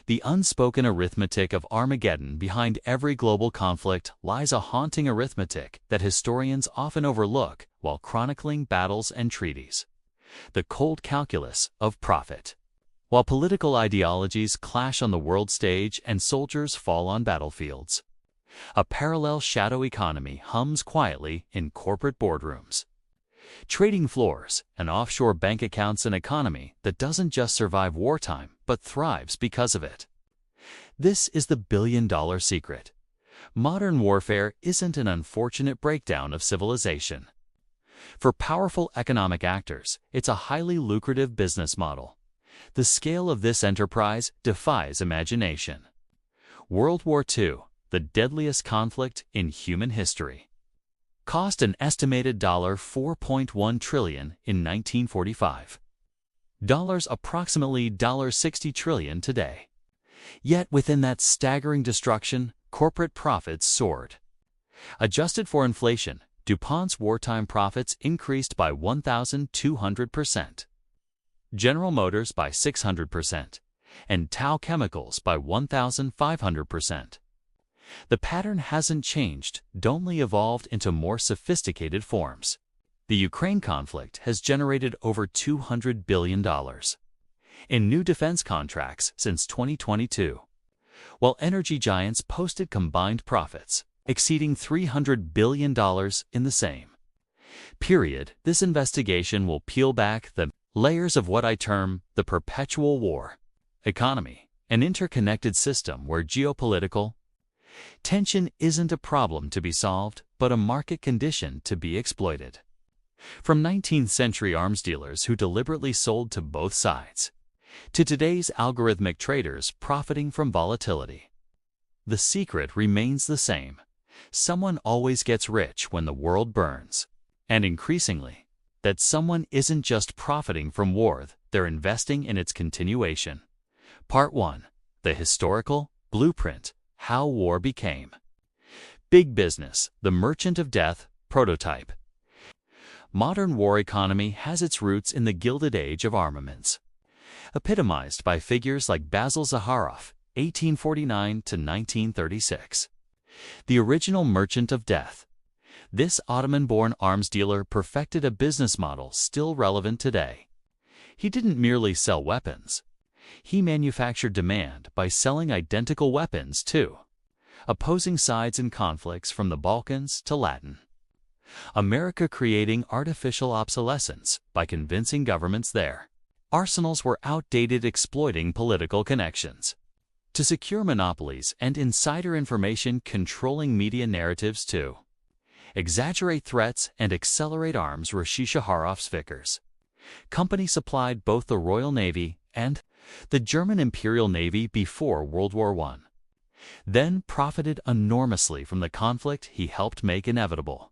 The unspoken arithmetic of Armageddon behind every global conflict lies, a haunting arithmetic that historians often overlook while chronicling battles and treaties. The cold calculus of profit. While political ideologies clash on the world stage and soldiers fall on battlefields, a parallel shadow economy hums quietly in corporate boardrooms. Trading floors and offshore bank accounts, an economy that doesn't just survive wartime but thrives because of it. This is the billion-dollar secret. Modern warfare isn't an unfortunate breakdown of civilization. For powerful economic actors, it's a highly lucrative business model. The scale of this enterprise defies imagination. World War II, the deadliest conflict in human history, cost an estimated $4.1 trillion in 1945. Approximately $60 trillion today. Yet within that staggering destruction, corporate profits soared. Adjusted for inflation, DuPont's wartime profits increased by 1,200%, General Motors by 600%, and Dow Chemicals by 1,500%. The pattern hasn't changed, only evolved into more sophisticated forms. The Ukraine conflict has generated over $200 billion in new defense contracts since 2022, while energy giants posted combined profits exceeding $300 billion in the same period. This investigation will peel back the layers of what I term the perpetual war economy, an interconnected system where geopolitical tension isn't a problem to be solved, but a market condition to be exploited. From 19th-century arms dealers who deliberately sold to both sides, to today's algorithmic traders profiting from volatility, the secret remains the same. Someone always gets rich when the world burns. And increasingly, that someone isn't just profiting from war, they're investing in its continuation. Part 1. The Historical Blueprint. How War Became Big Business, the Merchant of Death, Prototype. Modern war economy has its roots in the Gilded Age of armaments, epitomized by figures like Basil Zakharov, 1849 to 1936. The original Merchant of Death. This Ottoman-born arms dealer perfected a business model still relevant today. He didn't merely sell weapons. He manufactured demand by selling identical weapons to opposing sides in conflicts from the Balkans to Latin America, creating artificial obsolescence by convincing governments their arsenals were outdated, exploiting political connections to secure monopolies and insider information, controlling media narratives to exaggerate threats and accelerate arms. Zakharov's Vickers Company supplied both the Royal Navy and the German Imperial Navy before World War I, then profited enormously from the conflict he helped make inevitable.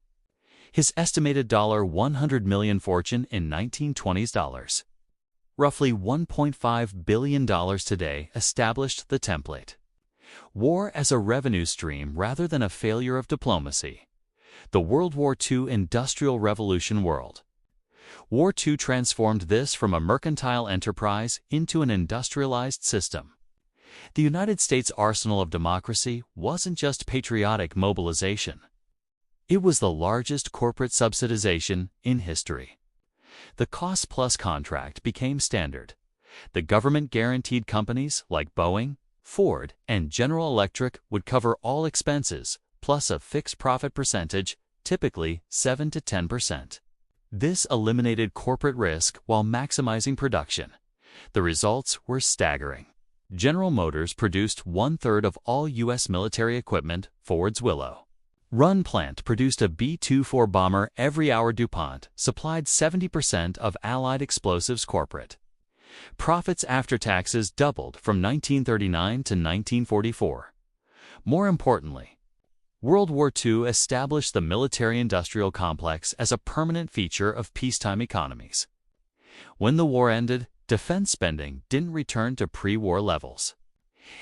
His estimated $100 million fortune in 1920s dollars, roughly $1.5 billion today, established the template. War as a revenue stream rather than a failure of diplomacy. The World War II Industrial Revolution world. War II transformed this from a mercantile enterprise into an industrialized system. The United States arsenal of democracy wasn't just patriotic mobilization. It was the largest corporate subsidization in history. The cost-plus contract became standard. The government guaranteed companies like Boeing, Ford, and General Electric would cover all expenses, plus a fixed profit percentage, typically 7 to 10%. This eliminated corporate risk while maximizing production. The results were staggering. General Motors produced 1/3 of all U.S. military equipment. Ford's Willow Run plant produced a B-24 bomber every hour. DuPont supplied 70% of Allied Explosives corporate profits after taxes doubled from 1939 to 1944. More importantly, World War II established the military-industrial complex as a permanent feature of peacetime economies. When the war ended, defense spending didn't return to pre-war levels.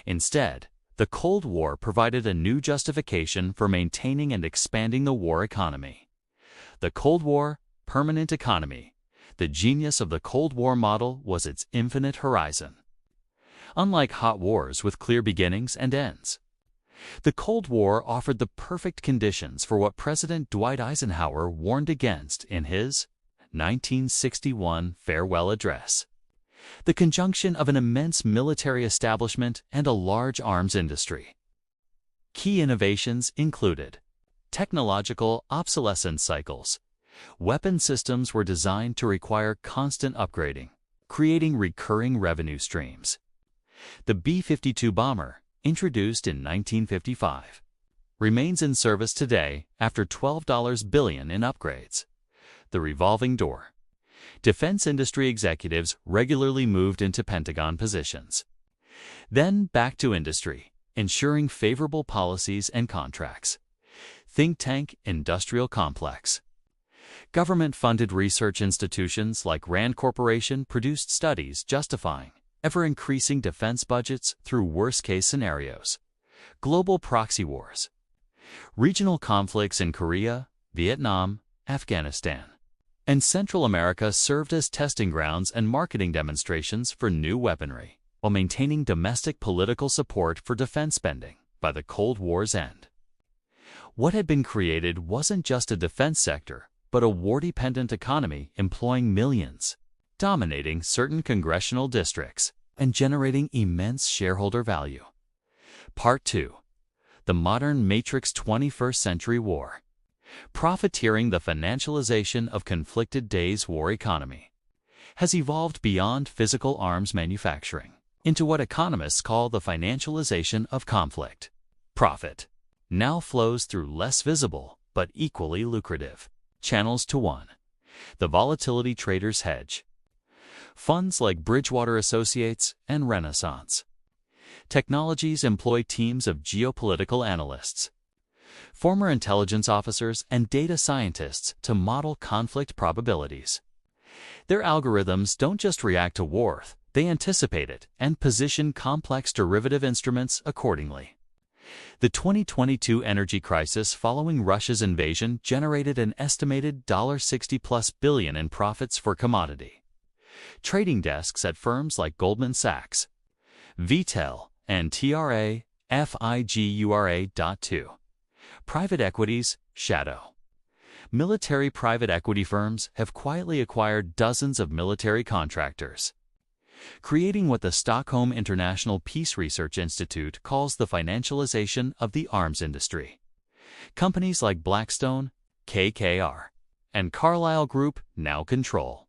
Instead, the Cold War provided a new justification for maintaining and expanding the war economy. The Cold War, permanent economy. The genius of the Cold War model was its infinite horizon. unlike hot wars with clear beginnings and ends. The Cold War offered the perfect conditions for what President Dwight Eisenhower warned against in his 1961 farewell address: the conjunction of an immense military establishment and a large arms industry. Key innovations included technological obsolescence cycles. Weapon systems were designed to require constant upgrading, creating recurring revenue streams. The B-52 bomber, introduced in 1955, remains in service today after $12 billion in upgrades. The revolving door. Defense industry executives regularly moved into Pentagon positions. Then back to industry, ensuring favorable policies and contracts. Think tank industrial complex. Government-funded research institutions like RAND Corporation produced studies justifying ever-increasing defense budgets through worst-case scenarios. Global proxy wars. Regional conflicts in Korea, Vietnam, Afghanistan, and Central America served as testing grounds and marketing demonstrations for new weaponry, while maintaining domestic political support for defense spending by the Cold War's end. What had been created wasn't just a defense sector, but a war-dependent economy employing millions, dominating certain congressional districts, and generating immense shareholder value. Part 2. The Modern Matrix 21st Century War. Profiteering. The financialization of conflicted days war economy has evolved beyond physical arms manufacturing into what economists call the financialization of conflict. Profit now flows through less visible but equally lucrative channels to one: the volatility trader's hedge. Funds like Bridgewater Associates and Renaissance Technologies employ teams of geopolitical analysts, former intelligence officers, and data scientists to model conflict probabilities. Their algorithms don't just react to war, they anticipate it and position complex derivative instruments accordingly. The 2022 energy crisis following Russia's invasion generated an estimated $60+ billion in profits for commodity trading desks at firms like Goldman Sachs, VTEL, and TRA-FIGURA.2. Private equities, shadow. Military private equity firms have quietly acquired dozens of military contractors, creating what the Stockholm International Peace Research Institute calls the financialization of the arms industry. Companies like Blackstone, KKR, and Carlyle Group now control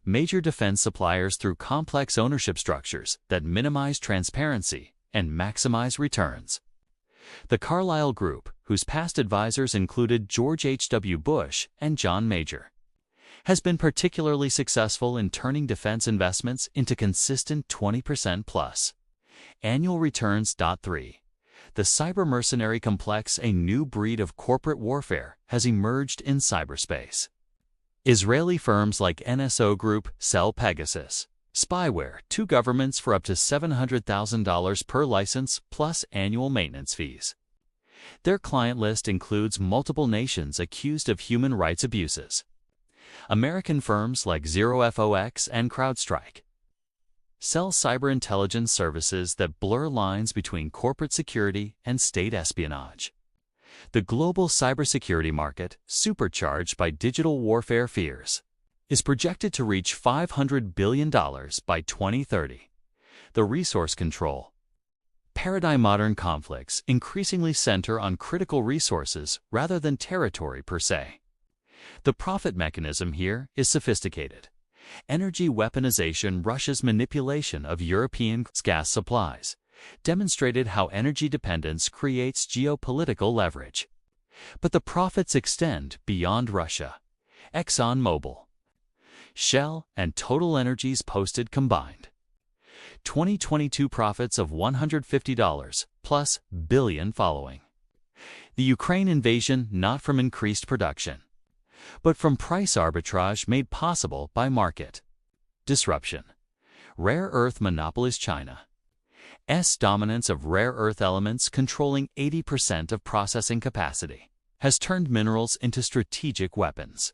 major defense suppliers through complex ownership structures that minimize transparency and maximize returns. The Carlyle Group, whose past advisors included George H.W. Bush and John Major, has been particularly successful in turning defense investments into consistent 20%+ annual returns. 3. The cyber mercenary complex. A new breed of corporate warfare has emerged in cyberspace. Israeli firms like NSO Group sell Pegasus spyware to governments for up to $700,000 per license plus annual maintenance fees. Their client list includes multiple nations accused of human rights abuses. American firms like ZeroFox and CrowdStrike sell cyber intelligence services that blur lines between corporate security and state espionage. The global cybersecurity market, supercharged by digital warfare fears, is projected to reach $500 billion by 2030. The resource control paradigm. Modern conflicts increasingly center on critical resources rather than territory per se. The profit mechanism here is sophisticated. Energy weaponization. Russia's manipulation of European gas supplies demonstrated how energy dependence creates geopolitical leverage. But the profits extend beyond Russia. ExxonMobil, Shell, and Total Energies posted combined 2022 profits of $150+ billion following the Ukraine invasion, not from increased production, but from price arbitrage made possible by market disruption. Rare earth monopolies. China's dominance of rare earth elements, controlling 80% of processing capacity, has turned minerals into strategic weapons.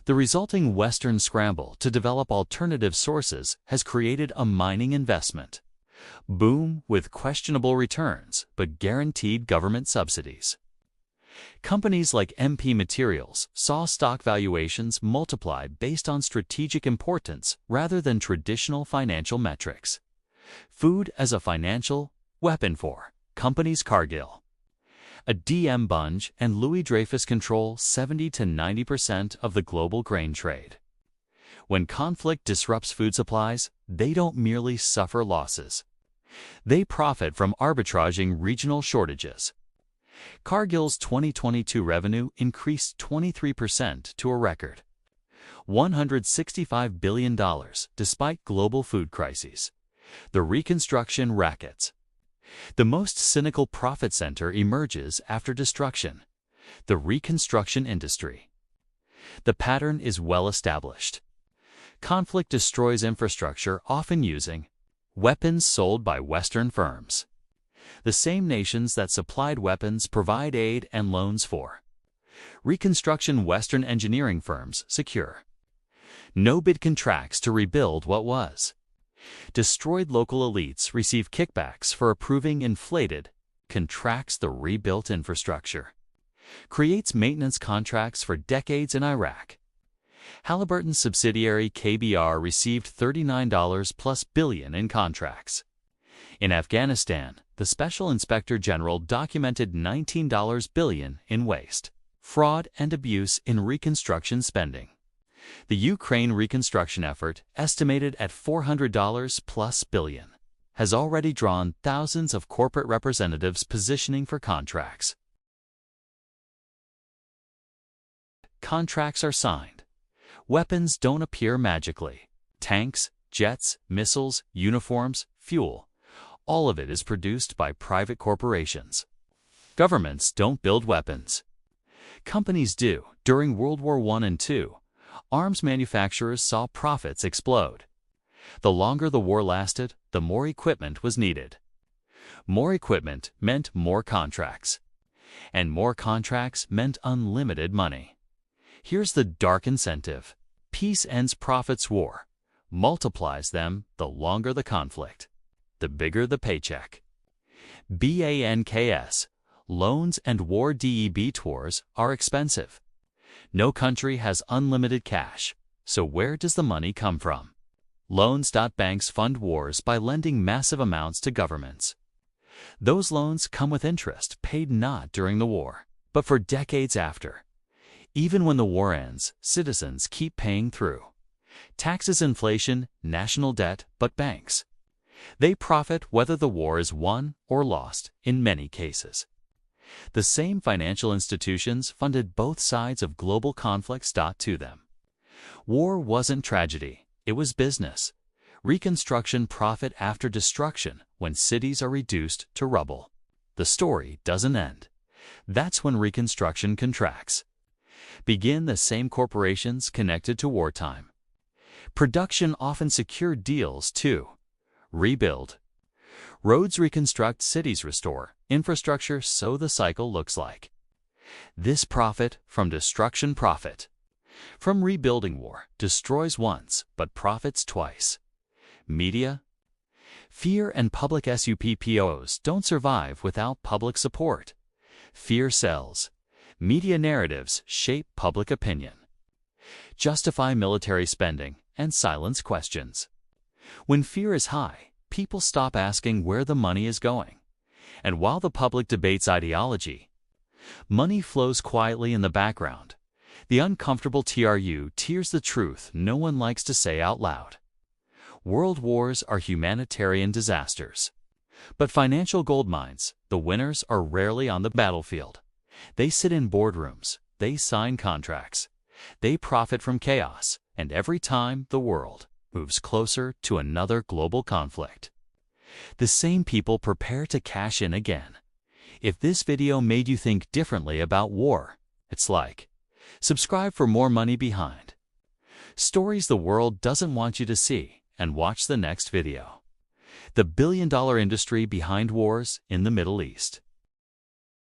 The resulting Western scramble to develop alternative sources has created a mining investment Boom with questionable returns but guaranteed government subsidies. Companies like MP Materials saw stock valuations multiply based on strategic importance rather than traditional financial metrics. Food as a financial weapon for companies. Cargill, a DM Bunge and Louis Dreyfus control 70 to 90% of the global grain trade. When conflict disrupts food supplies, they don't merely suffer losses. They profit from arbitraging regional shortages. Cargill's 2022 revenue increased 23% to a record $165 billion despite global food crises. The reconstruction rackets. The most cynical profit center emerges after destruction: the reconstruction industry. The pattern is well established. Conflict destroys infrastructure, often using weapons sold by Western firms. The same nations that supplied weapons provide aid and loans for. Reconstruction Western engineering firms secure no-bid contracts to rebuild what was. Destroyed local elites receive kickbacks for approving inflated contracts. The rebuilt infrastructure creates maintenance contracts for decades in Iraq. Halliburton's subsidiary KBR received $39+ billion in contracts. In Afghanistan, the Special Inspector General documented $19 billion in waste, fraud, and abuse in reconstruction spending. The Ukraine reconstruction effort, estimated at $400+ billion, has already drawn thousands of corporate representatives positioning for contracts. Contracts are signed. Weapons don't appear magically. Tanks, jets, missiles, uniforms, fuel, all of it is produced by private corporations. Governments don't build weapons. Companies do. During World War I and II, arms manufacturers saw profits explode. The longer the war lasted, the more equipment was needed. More equipment meant more contracts. And more contracts meant unlimited money. Here's the dark incentive. Peace ends profits, war multiplies them. The longer the conflict, the bigger the paycheck. Banks, loans and war debitors are expensive. No country has unlimited cash, so where does the money come from? Loans. Banks fund wars by lending massive amounts to governments. Those loans come with interest paid not during the war, but for decades after. Even when the war ends, citizens keep paying through. Taxes, inflation, national debt, but banks. They profit whether the war is won or lost in many cases. The same financial institutions funded both sides of global conflicts. To them, war wasn't tragedy, it was business. Reconstruction profit after destruction when cities are reduced to rubble. The story doesn't end. That's when reconstruction contracts. Begin the same corporations connected to wartime. Production often secured deals to rebuild. Roads reconstruct, cities restore, infrastructure, so the cycle looks like. This profit from destruction profit. From rebuilding, war destroys once but profits twice. Media. Fear and public suppos don't survive without public support. Fear sells. Media narratives shape public opinion. Justify military spending and silence questions. When fear is high, people stop asking where the money is going. And while the public debates ideology, money flows quietly in the background. The uncomfortable truth tears the truth no one likes to say out loud. World wars are humanitarian disasters. But financial gold mines, the winners are rarely on the battlefield. They sit in boardrooms, they sign contracts, they profit from chaos, and every time the world moves closer to another global conflict, the same people prepare to cash in again. If this video made you think differently about war, it's like, subscribe for more money behind stories the world doesn't want you to see, and watch the next video. The billion-dollar industry behind wars in the Middle East.